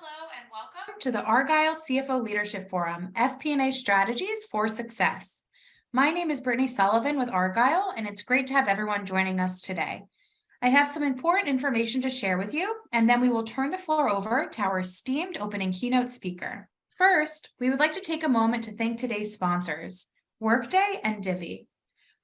Hello and welcome to the Argyle CFO Leadership Forum, FP&A Strategies for Success. My name is Brittany Sullivan with Argyle, and it's great to have everyone joining us today. I have some important information to share with you, and then we will turn the floor over to our esteemed opening keynote speaker. First, we would like to take a moment to thank today's sponsors, Workday and Divvy.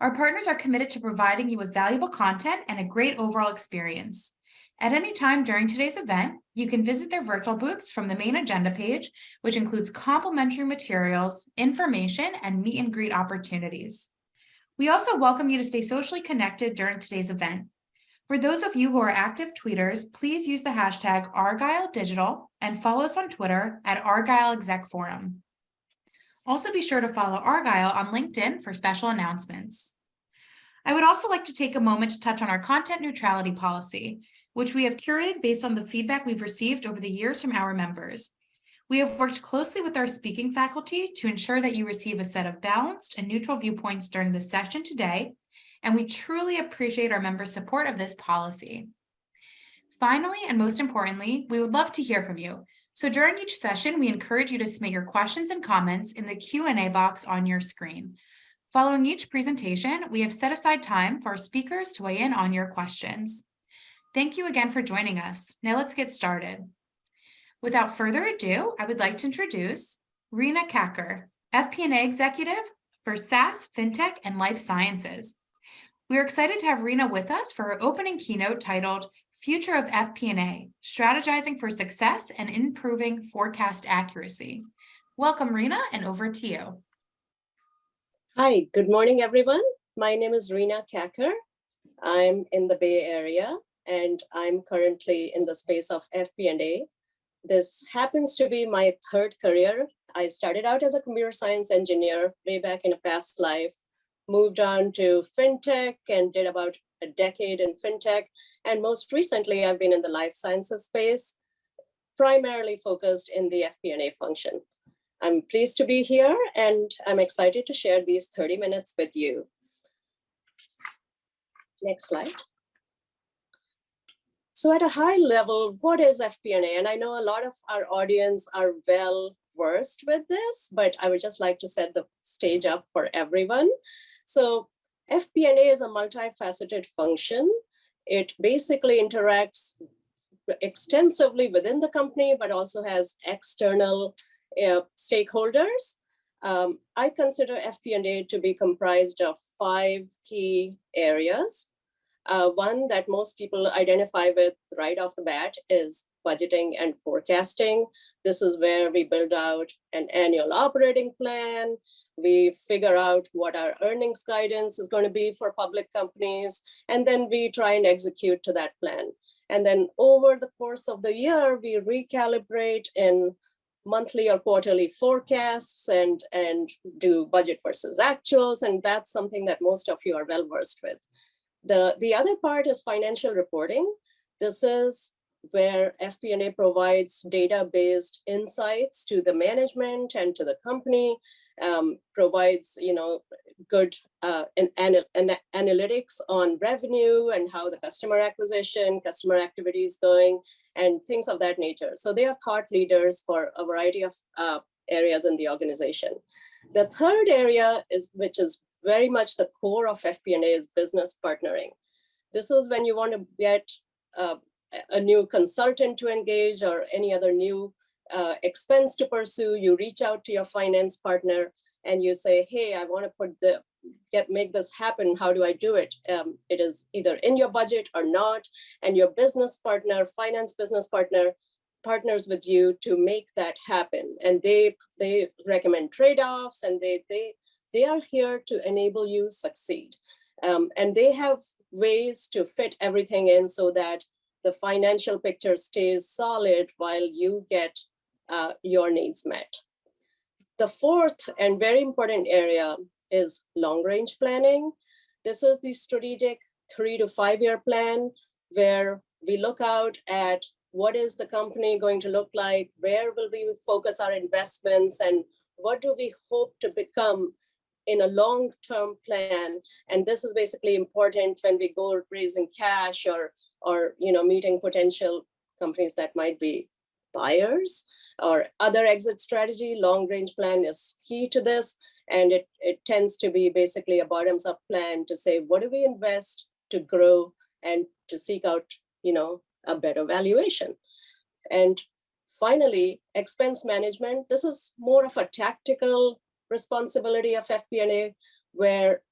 Our partners are committed to providing you with valuable content and a great overall experience. At any time during today's event, you can visit their virtual booths from the main agenda page, which includes complimentary materials, information, and meet and greet opportunities. We also welcome you to stay socially connected during today's event. For those of you who are active tweeters, please use the hashtag ArgyleDigital and follow us on Twitter at ArgyleExecForum. Also be sure to follow Argyle on LinkedIn for special announcements. I would also like to take a moment to touch on our content neutrality policy, which we have curated based on the feedback we've received over the years from our members. We have worked closely with our speaking faculty to ensure that you receive a set of balanced and neutral viewpoints during this session today, and we truly appreciate our members' support of this policy. Finally, and most importantly, we would love to hear from you. So during each session, we encourage you to submit your questions and comments in the Q&A box on your screen. Following each presentation, we have set aside time for our speakers to weigh in on your questions. Thank you again for joining us. Now let's get started. Without further ado, I would like to introduce Rina Kacker, FP&A Executive for SaaS, FinTech, and Life Sciences. We are excited to have Rina with us for her opening keynote titled Future of FP&A, Strategizing for Success and Improving Forecast Accuracy. Welcome, Rina, and over to you. Hi, good morning, everyone. My name is Rina Kacker. I'm in the Bay Area, and I'm currently in the space of FP&A. This happens to be my third career. I started out as a computer science engineer way back in a past life, moved on to FinTech and did about a decade in FinTech. And most recently, I've been in the life sciences space, primarily focused in the FP&A function. I'm pleased to be here, and I'm excited to share these 30 minutes with you. Next slide. So at a high level, what is FP&A? And I know a lot of our audience are well versed with this, but I would just like to set the stage up for everyone. So FP&A is a multifaceted function. It basically interacts extensively within the company, but also has external stakeholders. I consider FP&A to be comprised of 5 key areas. One that most people identify with right off the bat is budgeting and forecasting. This is where we build out an annual operating plan. We figure out what our earnings guidance is going to be for public companies, and then we try and execute to that plan. And then over the course of the year, we recalibrate in monthly or quarterly forecasts and do budget versus actuals, and that's something that most of you are well versed with. The other part is financial reporting. This is where FP&A provides data-based insights to the management and to the company, provides good analytics on revenue and how the customer acquisition, customer activity is going, and things of that nature. So they are thought leaders for a variety of areas in the organization. The third area which is very much the core of FP&A, is business partnering. This is when you want to get a new consultant to engage or any other new expense to pursue. You reach out to your finance partner and you say, hey, I want to make this happen. How do I do it? It is either in your budget or not. And your business partner, finance business partner, partners with you to make that happen. And they recommend trade-offs, and they are here to enable you succeed. And they have ways to fit everything in so that the financial picture stays solid while you get your needs met. The fourth and very important area is long-range planning. This is the strategic 3 to 5 year plan, where we look out at what is the company going to look like, where will we focus our investments, and what do we hope to become in a long-term plan. And this is basically important when we go raising cash or meeting potential companies that might be buyers or other exit strategy. Long range plan is key to this. And it tends to be basically a bottoms up plan to say, what do we invest to grow and to seek out, a better valuation. And finally, expense management. This is more of a tactical responsibility of FP&A, where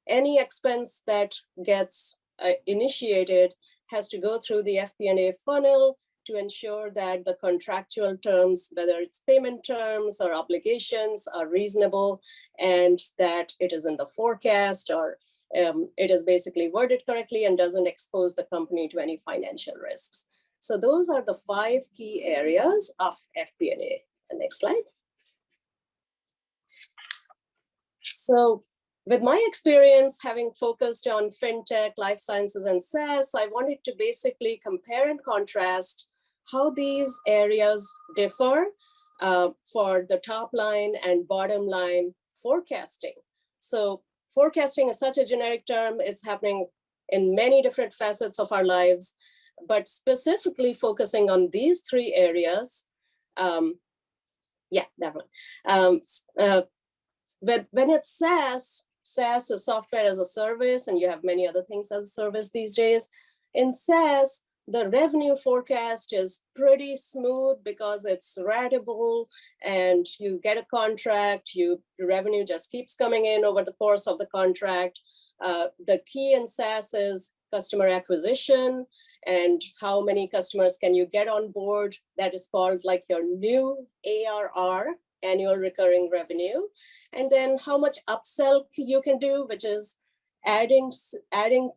any expense that gets initiated has to go through the FP&A funnel to ensure that the contractual terms, whether it's payment terms or obligations, are reasonable, and that it is in the forecast, or it is basically worded correctly and doesn't expose the company to any financial risks. So those are the 5 key areas of FP&A. The next slide. So with my experience having focused on fintech, life sciences, and SaaS, I wanted to basically compare and contrast how these areas differ for the top line and bottom line forecasting. So forecasting is such a generic term. It's happening in many different facets of our lives, but specifically focusing on these 3 areas. Yeah, that one. When it's SaaS is software as a service, and you have many other things as a service these days. In SaaS, the revenue forecast is pretty smooth because it's ratable, and you get a contract, the revenue just keeps coming in over the course of the contract. The key in SaaS is customer acquisition, and how many customers can you get on board. That is called like your new ARR, annual recurring revenue. And then how much upsell you can do, which is adding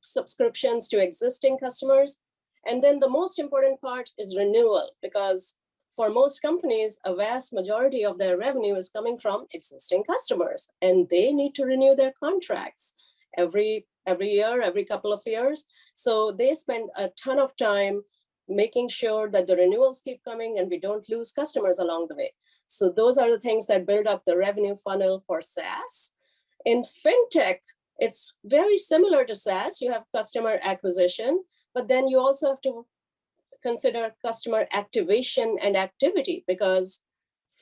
subscriptions to existing customers. And then the most important part is renewal, because for most companies, a vast majority of their revenue is coming from existing customers, and they need to renew their contracts every year, every couple of years. So they spend a ton of time making sure that the renewals keep coming and we don't lose customers along the way. So those are the things that build up the revenue funnel for SaaS. In fintech, it's very similar to SaaS. You have customer acquisition, but then you also have to consider customer activation and activity, because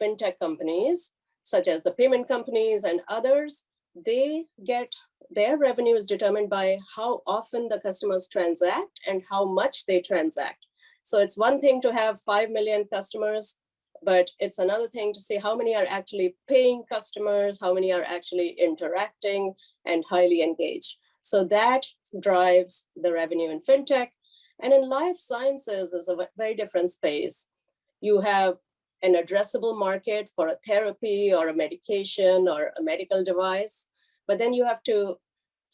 fintech companies, such as the payment companies and others, their revenue is determined by how often the customers transact and how much they transact. So it's one thing to have 5 million customers, but it's another thing to see how many are actually paying customers, how many are actually interacting and highly engaged. So that drives the revenue in fintech. And in life sciences is a very different space. You have an addressable market for a therapy or a medication or a medical device, but then you have to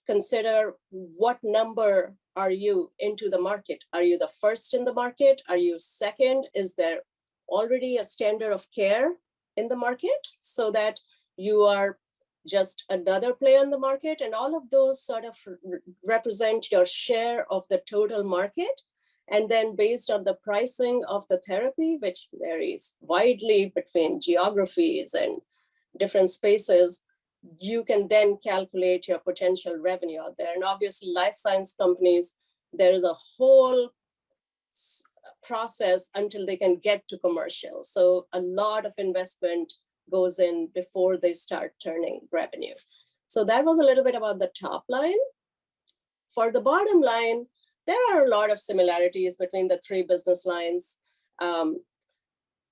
consider what number are you into the market? Are you the first in the market? Are you second? Is there already a standard of care in the market so that you are just another player in the market? And all of those sort of represent your share of the total market. And then based on the pricing of the therapy, which varies widely between geographies and different spaces, you can then calculate your potential revenue out there. And obviously life science companies, there is a whole process until they can get to commercial. So a lot of investment goes in before they start turning revenue. So that was a little bit about the top line. For the bottom line, there are a lot of similarities between the 3 business lines.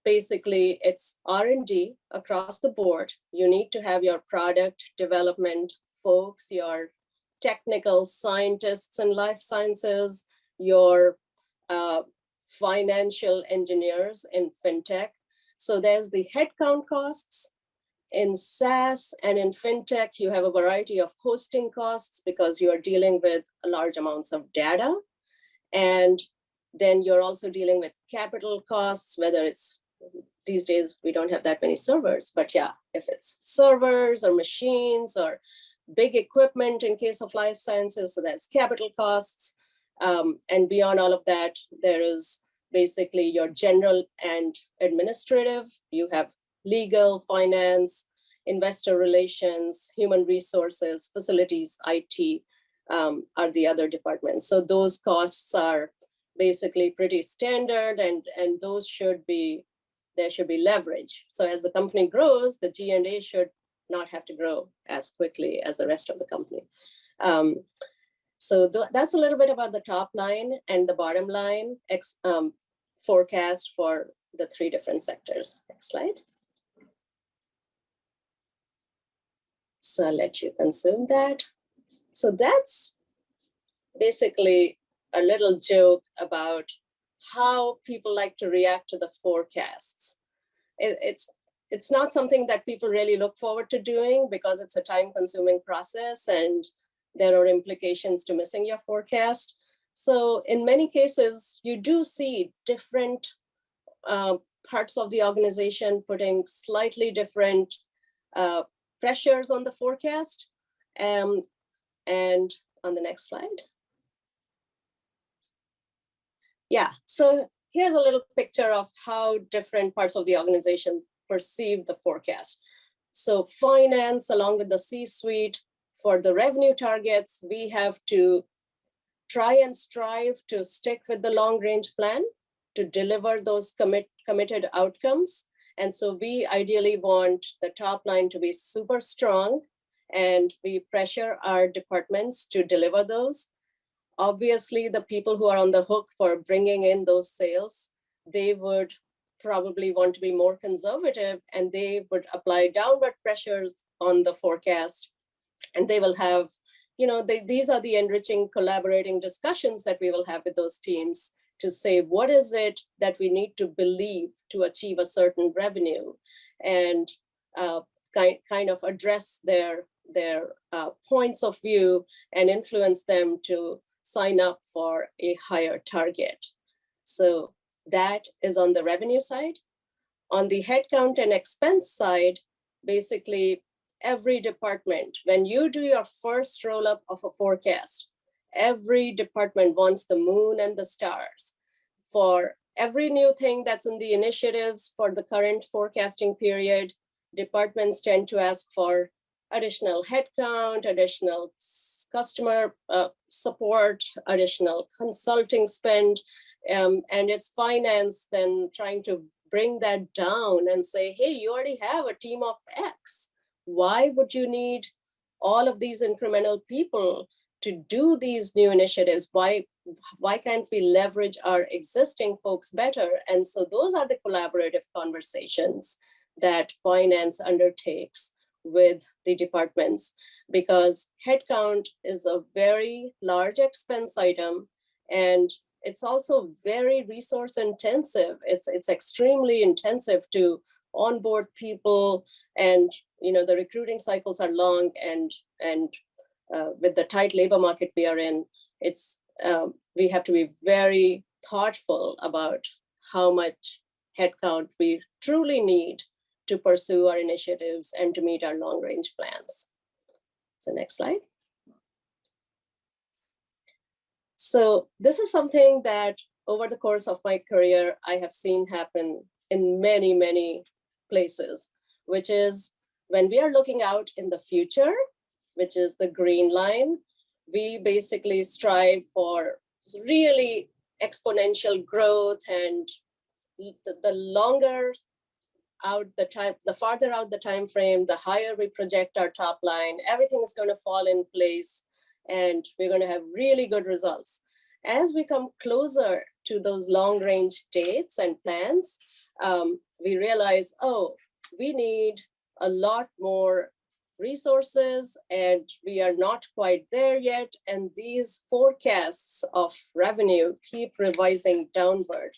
Basically, it's R&D across the board. You need to have your product development folks, your technical scientists in life sciences, your financial engineers in fintech. So there's the headcount costs. In SaaS and in fintech, you have a variety of hosting costs because you are dealing with large amounts of data. And then you're also dealing with capital costs, whether it's, these days we don't have that many servers, but yeah, if it's servers or machines or big equipment in case of life sciences, so that's capital costs. And beyond all of that, there is basically your general and administrative. You have legal, finance, investor relations, human resources, facilities, IT are the other departments. So those costs are basically pretty standard, and those should be there should be leverage. So as the company grows, the G&A should not have to grow as quickly as the rest of the company. So that's a little bit about the top line and the bottom line forecast for the 3 different sectors. Next slide. So I'll let you consume that. So that's basically a little joke about how people like to react to the forecasts. It's not something that people really look forward to doing because it's a time-consuming process and there are implications to missing your forecast. So in many cases, you do see different parts of the organization putting slightly different pressures on the forecast. And on the next slide. Yeah, so here's a little picture of how different parts of the organization perceive the forecast. So finance, along with the C-suite, for the revenue targets, we have to try and strive to stick with the long-range plan to deliver those committed outcomes. And so we ideally want the top line to be super strong, and we pressure our departments to deliver those. Obviously, the people who are on the hook for bringing in those sales, they would probably want to be more conservative, and they would apply downward pressures on the forecast. And they will have, these are the enriching, collaborating discussions that we will have with those teams to say, what is it that we need to believe to achieve a certain revenue, and kind of address their points of view and influence them to sign up for a higher target. So that is on the revenue side. On the headcount and expense side, basically every department, when you do your first roll up of a forecast, every department wants the moon and the stars. For every new thing that's in the initiatives for the current forecasting period, departments tend to ask for additional headcount, additional customer support, additional consulting spend, and it's finance then trying to bring that down and say, hey, you already have a team of X. Why would you need all of these incremental people to do these new initiatives? Why can't we leverage our existing folks better? And so those are the collaborative conversations that finance undertakes with the departments, because headcount is a very large expense item, and it's also very resource intensive. It's extremely intensive to onboard people, and the recruiting cycles are long, and with the tight labor market we are in, it's we have to be very thoughtful about how much headcount we truly need to pursue our initiatives and to meet our long-range plans. So next slide. So this is something that over the course of my career, I have seen happen in many, many places, which is when we are looking out in the future, which is the green line, we basically strive for really exponential growth, and the longer out the time, the farther out the time frame, the higher we project our top line, everything is going to fall in place and we're going to have really good results. As we come closer to those long range dates and plans, we realize, oh, we need a lot more resources and we are not quite there yet. And these forecasts of revenue keep revising downward.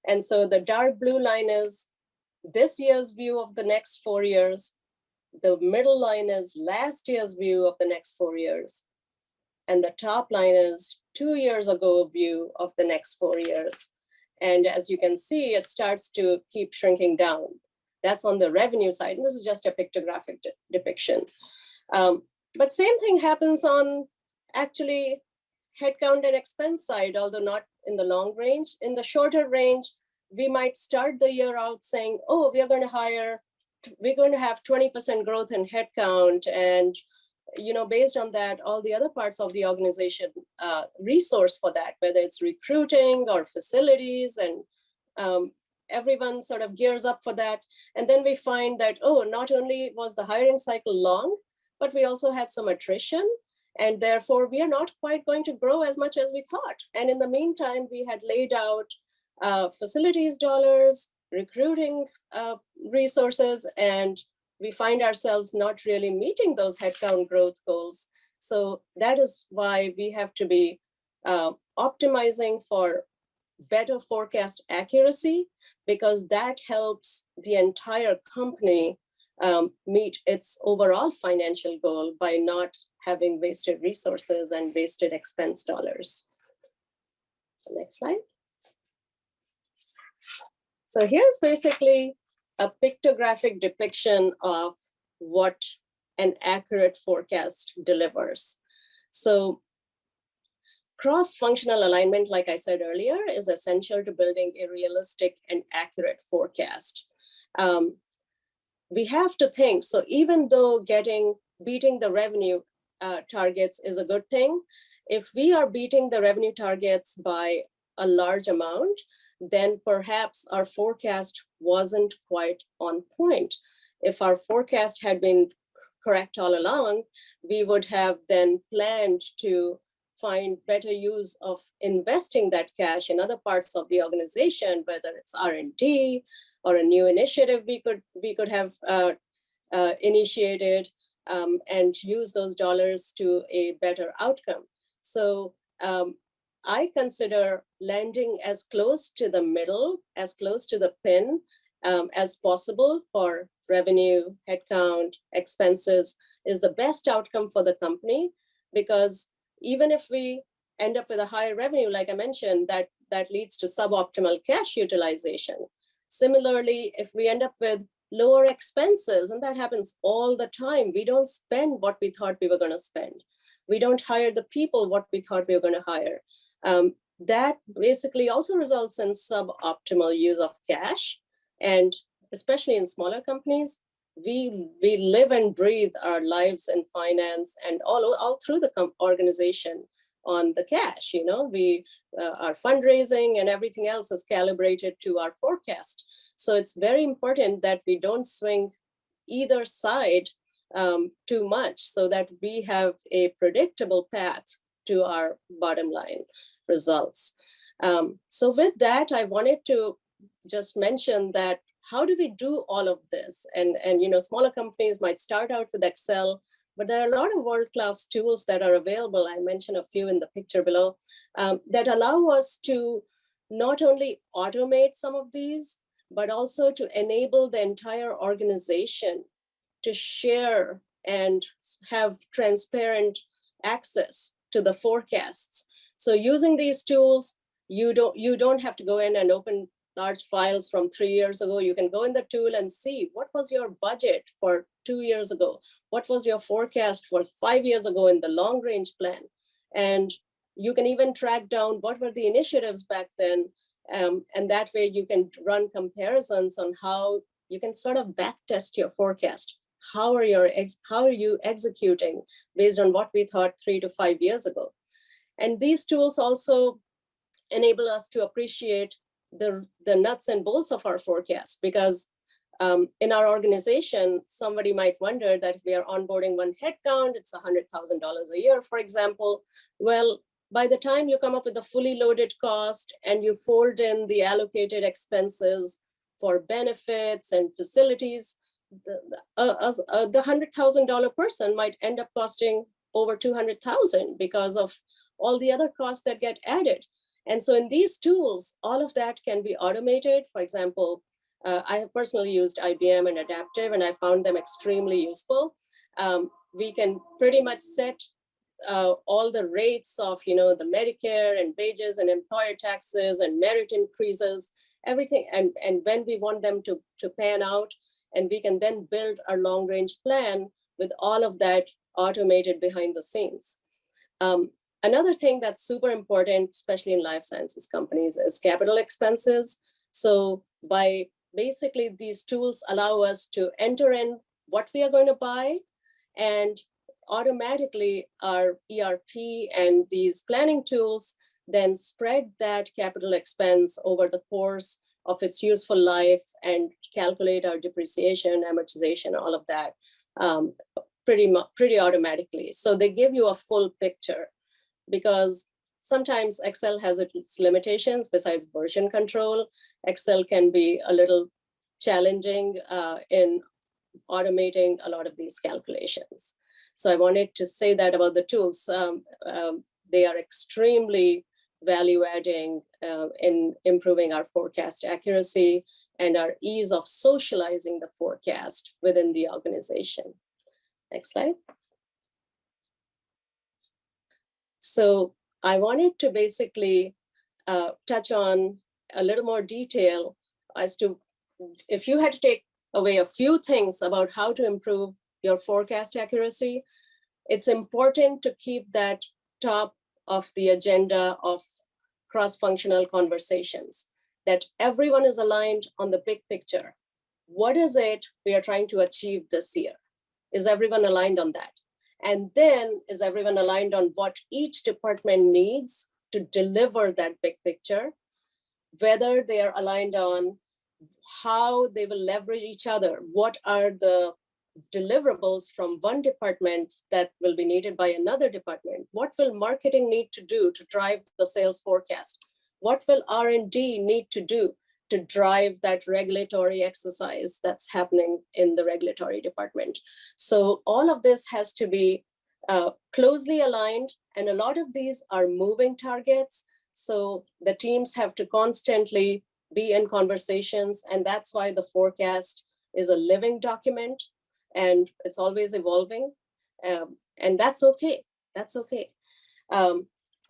And so the dark blue line is this year's view of the next 4 years. The middle line is last year's view of the next 4 years. And the top line is 2 years ago view of the next 4 years. And as you can see, it starts to keep shrinking down. That's on the revenue side. And this is just a pictographic depiction. But same thing happens on actually headcount and expense side, although not in the long range. In the shorter range, we might start the year out saying, oh, we're going to have 20% growth in headcount. And, based on that, all the other parts of the organization resource for that, whether it's recruiting or facilities. And everyone sort of gears up for that. And then we find that, oh, not only was the hiring cycle long, but we also had some attrition. And therefore, we are not quite going to grow as much as we thought. And in the meantime, we had laid out facilities dollars, recruiting resources, and we find ourselves not really meeting those headcount growth goals. So that is why we have to be optimizing for better forecast accuracy, because that helps the entire company meet its overall financial goal by not having wasted resources and wasted expense dollars. So next slide. So here's basically a pictographic depiction of what an accurate forecast delivers. So cross-functional alignment, like I said earlier, is essential to building a realistic and accurate forecast. We have to think, so even though beating the revenue targets is a good thing, if we are beating the revenue targets by a large amount, then perhaps our forecast wasn't quite on point. If our forecast had been correct all along, we would have then planned to find better use of investing that cash in other parts of the organization, whether it's R&D or a new initiative we could have initiated, and use those dollars to a better outcome. So I consider landing as close to the middle, as close to the pin as possible for revenue, headcount, expenses is the best outcome for the company, because even if we end up with a higher revenue, like I mentioned, that leads to suboptimal cash utilization. Similarly, if we end up with lower expenses, and that happens all the time, we don't spend what we thought we were going to spend. We don't hire the people what we thought we were going to hire. That basically also results in suboptimal use of cash. And especially in smaller companies, we live and breathe our lives in finance and all through the organization on the cash. You know, our fundraising and everything else is calibrated to our forecast. So it's very important that we don't swing either side too much, so that we have a predictable path to our bottom line results. So with that, I wanted to just mention that how do we do all of this? And you know, smaller companies might start out with Excel, but there are a lot of world-class tools that are available. I mentioned a few in the picture below that allow us to not only automate some of these, but also to enable the entire organization to share and have transparent access to the forecasts. So using these tools, you don't have to go in and open large files from 3 years ago. You can go in the tool and see what was your budget for 2 years ago, what was your forecast for 5 years ago in the long range plan. And you can even track down what were the initiatives back then. And that way you can run comparisons on how you can sort of back test your forecast. How are you executing based on what we thought 3 to 5 years ago? And these tools also enable us to appreciate the nuts and bolts of our forecast, because in our organization, somebody might wonder that if we are onboarding one headcount, it's $100,000 a year, for example. Well, by the time you come up with a fully loaded cost and you fold in the allocated expenses for benefits and facilities, the $100,000 person might end up costing over $200,000 because of all the other costs that get added. And so in these tools, all of that can be automated. For example, I have personally used IBM and Adaptive, and I found them extremely useful. We can pretty much set all the rates of, you know, the Medicare and wages and employer taxes and merit increases, everything, and when we want them to pan out, and we can then build our long range plan with all of that automated behind the scenes. Another thing that's super important, especially in life sciences companies, is capital expenses. So by basically these tools allow us to enter in what we are going to buy, and automatically our ERP and these planning tools then spread that capital expense over the course of its useful life and calculate our depreciation, amortization, all of that pretty automatically. So they give you a full picture, because sometimes Excel has its limitations. Besides version control, Excel can be a little challenging in automating a lot of these calculations. So I wanted to say that about the tools. They are extremely value adding in improving our forecast accuracy and our ease of socializing the forecast within the organization. Next slide. So I wanted to basically touch on a little more detail as to, if you had to take away a few things about how to improve your forecast accuracy, it's important to keep that top of the agenda of cross-functional conversations, that everyone is aligned on the big picture. What is it we are trying to achieve this year? Is everyone aligned on that? And then is everyone aligned on what each department needs to deliver that big picture? Whether they are aligned on how they will leverage each other, what are the deliverables from one department that will be needed by another department? What will marketing need to do to drive the sales forecast? What will R&D need to do to drive that regulatory exercise that's happening in the regulatory department? So all of this has to be closely aligned, and a lot of these are moving targets. So the teams have to constantly be in conversations, and that's why the forecast is a living document and it's always evolving. And that's okay. That's okay.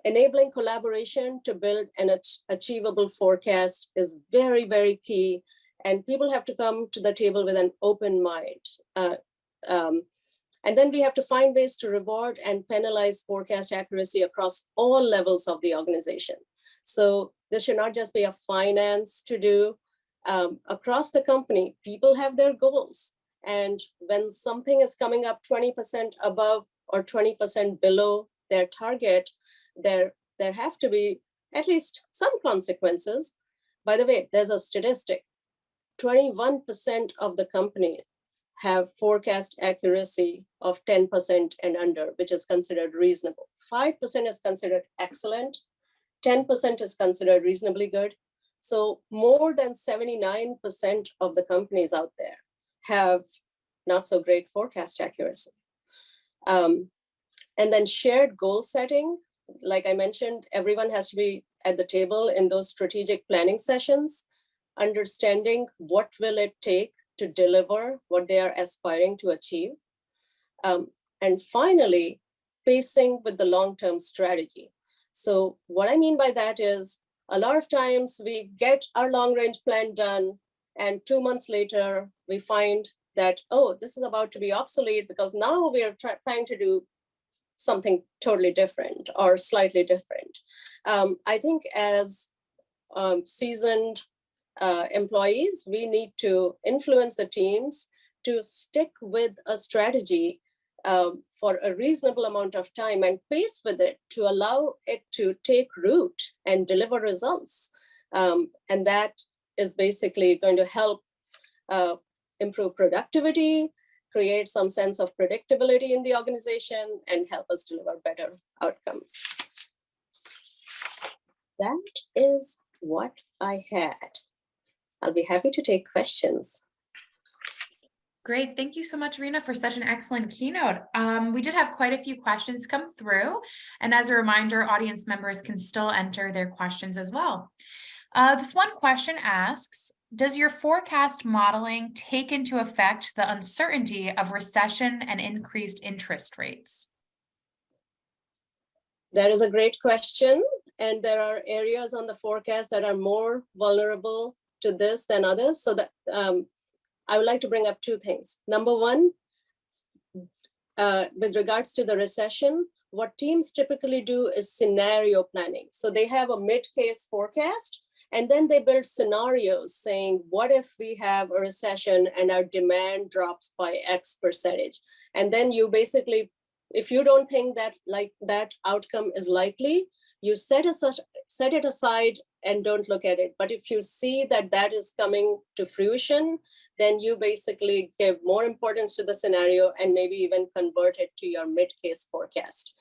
Enabling collaboration to build an achievable forecast is very, very key. And people have to come to the table with an open mind. And then we have to find ways to reward and penalize forecast accuracy across all levels of the organization. So this should not just be a finance to do. Across the company, people have their goals. And when something is coming up 20% above or 20% below their target, there have to be at least some consequences. By the way, there's a statistic. 21% of the company have forecast accuracy of 10% and under, which is considered reasonable. 5% is considered excellent. 10% is considered reasonably good. So more than 79% of the companies out there have not so great forecast accuracy. And then shared goal setting. Like I mentioned, everyone has to be at the table in those strategic planning sessions, understanding what will it take to deliver what they are aspiring to achieve. And finally, pacing with the long-term strategy. So what I mean by that is, a lot of times we get our long-range plan done, and 2 months later, we find that, oh, this is about to be obsolete because now we are trying to do something totally different or slightly different. I think as seasoned employees, we need to influence the teams to stick with a strategy for a reasonable amount of time and pace with it to allow it to take root and deliver results. And that is basically going to help improve productivity, create some sense of predictability in the organization, and help us deliver better outcomes. That is what I had. I'll be happy to take questions. Great. Thank you so much, Rina, for such an excellent keynote. We did have quite a few questions come through. And as a reminder, audience members can still enter their questions as well. This one question asks, does your forecast modeling take into effect the uncertainty of recession and increased interest rates? That is a great question. And there are areas on the forecast that are more vulnerable to this than others. So that I would like to bring up two things. Number one, with regards to the recession, what teams typically do is scenario planning. So they have a mid-case forecast, and then they build scenarios saying, what if we have a recession and our demand drops by X percentage? And then you basically, if you don't think that that outcome is likely, you set it aside and don't look at it. But if you see that that is coming to fruition, then you basically give more importance to the scenario and maybe even convert it to your mid-case forecast.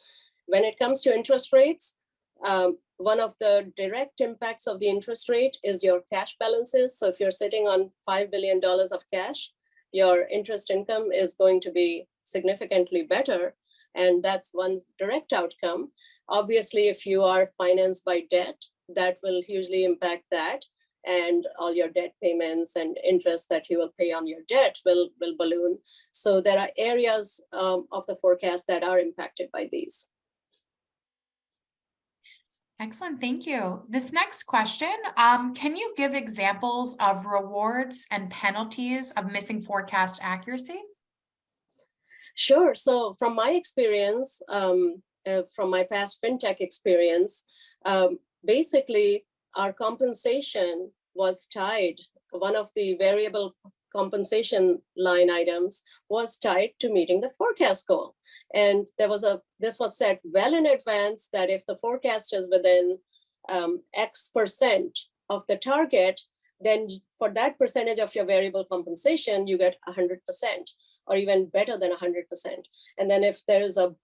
When it comes to interest rates, one of the direct impacts of the interest rate is your cash balances. So if you're sitting on $5 billion of cash, your interest income is going to be significantly better. And that's one direct outcome. Obviously, if you are financed by debt, that will hugely impact that. And all your debt payments and interest that you will pay on your debt will balloon. So there are areas of the forecast that are impacted by these. Excellent, thank you. This next question, can you give examples of rewards and penalties of missing forecast accuracy? Sure. So from my experience, from my past fintech experience, basically our compensation was tied. One of the variable compensation line items was tied to meeting the forecast goal. And this was set well in advance that if the forecast is within X% of the target, then for that percentage of your variable compensation, you get 100%, or even better than 100%. And then if there is a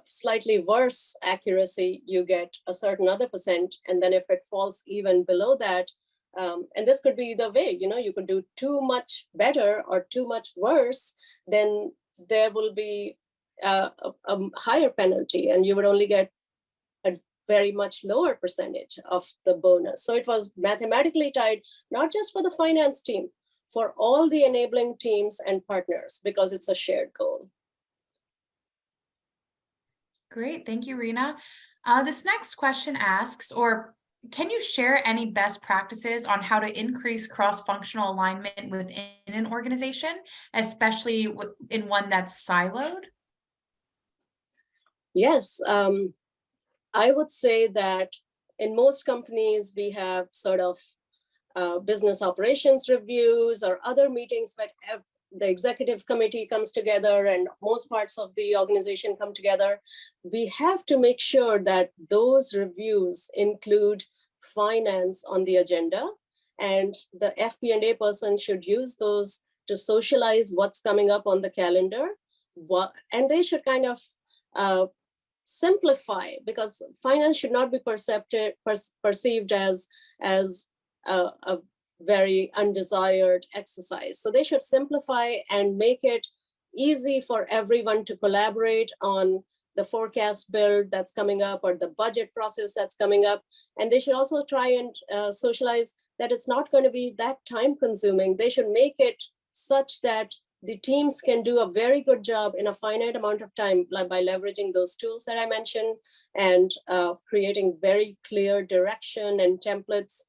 slightly worse accuracy, you get a certain other percent. And then if it falls even below that, and this could be either way, you could do too much better or too much worse, then there will be a higher penalty and you would only get a very much lower percentage of the bonus. So it was mathematically tied, not just for the finance team, for all the enabling teams and partners, because it's a shared goal. Great, thank you, Rina. This next question asks, or can you share any best practices on how to increase cross-functional alignment within an organization, especially in one that's siloed? Yes, I would say that in most companies, we have sort of business operations reviews or other meetings, but the executive committee comes together and most parts of the organization come together. We have to make sure that those reviews include finance on the agenda, and the FP&A person should use those to socialize what's coming up on the calendar. And they should kind of simplify, because finance should not be perceived as a very undesired exercise. So they should simplify and make it easy for everyone to collaborate on the forecast build that's coming up or the budget process that's coming up. And they should also try and socialize that it's not going to be that time consuming. They should make it such that the teams can do a very good job in a finite amount of time by leveraging those tools that I mentioned and creating very clear direction and templates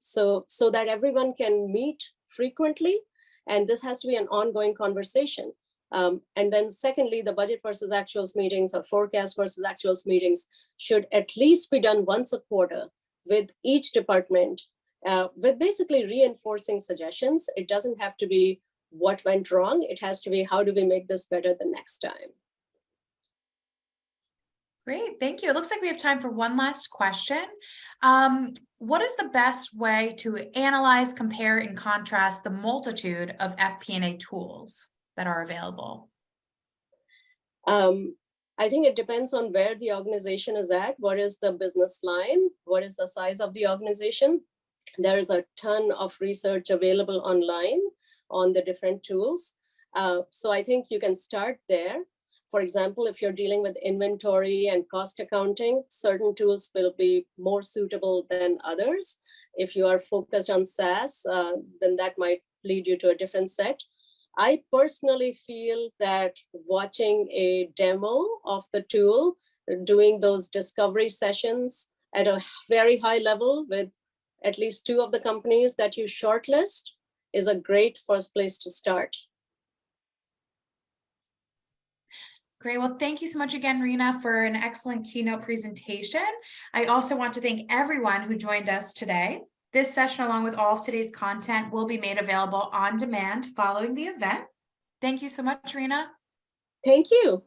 so that everyone can meet frequently. And this has to be an ongoing conversation. And then secondly, the budget versus actuals meetings or forecast versus actuals meetings should at least be done once a quarter with each department with basically reinforcing suggestions. It doesn't have to be what went wrong. It has to be, how do we make this better the next time? Great, thank you. It looks like we have time for one last question. What is the best way to analyze, compare, and contrast the multitude of FP&A tools that are available? I think it depends on where the organization is at. What is the business line? What is the size of the organization? There is a ton of research available online on the different tools. So I think you can start there. For example, if you're dealing with inventory and cost accounting, certain tools will be more suitable than others. If you are focused on SaaS, then that might lead you to a different set. I personally feel that watching a demo of the tool, doing those discovery sessions at a very high level with at least 2 of the companies that you shortlist is a great first place to start. Great. Well, thank you so much again, Rina, for an excellent keynote presentation. I also want to thank everyone who joined us today. This session, along with all of today's content, will be made available on demand following the event. Thank you so much, Rina. Thank you.